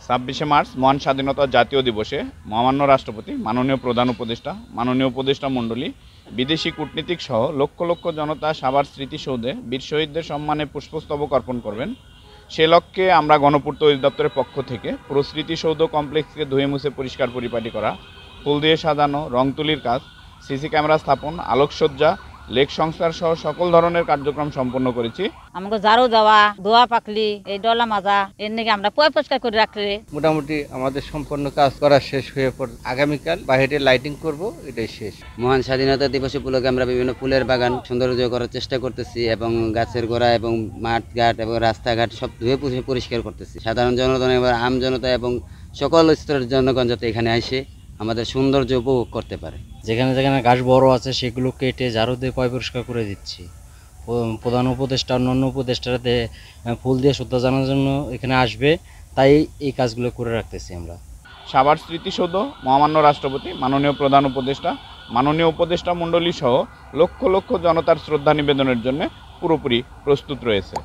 26শে March মহান স্বাধীনতা জাতীয় দিবসে মহামান্য রাষ্ট্রপতি, মাননীয় প্রধান উপদেষ্টা, মাননীয় উপদেষ্টা মণ্ডলী, বিদেশি কূটনীতিক সহ লক্ষ লক্ষ জনতা সাভার স্মৃতিসৌধে বীর শহীদদের সম্মানে পুষ্পস্তবক অর্পণ করবেন। সে লক্ষ্যে আমরা গণপূর্ত অধিদপ্তরের পক্ষ থেকে পুরো স্মৃতিসৌধ কমপ্লেক্সকে ধুয়ে মুছে পরিষ্কার পরিপাটি করা, ফুল দিয়ে সাজানো, রং তুলির কাজ, সিসি ক্যামেরা স্থাপন, আলোকসজ্জা, লেক সংস্কার সহ সকল ধরনের কার্যক্রম সম্পন্ন করেছি। আমাকে ঝাড়ু দেওয়া, ধোয়া পাকলি, এই ডলা মাজা এর নাকি আমরা পরিষ্কার করে রাখলে মোটামুটি আমাদের সম্পূর্ণ কাজ করা শেষ হয়ে পড়ে। আগামীকাল বাইরে লাইটিং করব, এটাই শেষ। মহান স্বাধীনতা দিবস উপলক্ষে আমরা বিভিন্ন ফুলের বাগান সৌন্দর্য করার চেষ্টা করতেছি এবং গাছের গোড়া এবং মাঠঘাট এবং রাস্তাঘাট সব ধুয়ে পরিষ্কার করতেছি। সাধারণ জনগণ এবং আম জনতা এবং সকল স্তরের জনগণ যাতে এখানে এসে আমাদের সৌন্দর্য উপভোগ করতে পারে। যেখানে যেখানে গাছ বড় আছে সেগুলো কেটে ঝাড়ু দিয়ে পরিষ্কার করে দিচ্ছি। প্রধান উপদেষ্টা, অন্যান্য উপদেষ্টাতে ফুল দিয়ে শ্রদ্ধা জানানোর জন্য এখানে আসবে, তাই এই কাজগুলো করে রাখতেছি আমরা। সাভার স্মৃতিসৌধ মহামান্য রাষ্ট্রপতি, মাননীয় প্রধান উপদেষ্টা, মাননীয় উপদেষ্টা মণ্ডলী সহ লক্ষ লক্ষ জনতার শ্রদ্ধা নিবেদনের জন্য পুরোপুরি প্রস্তুত রয়েছে।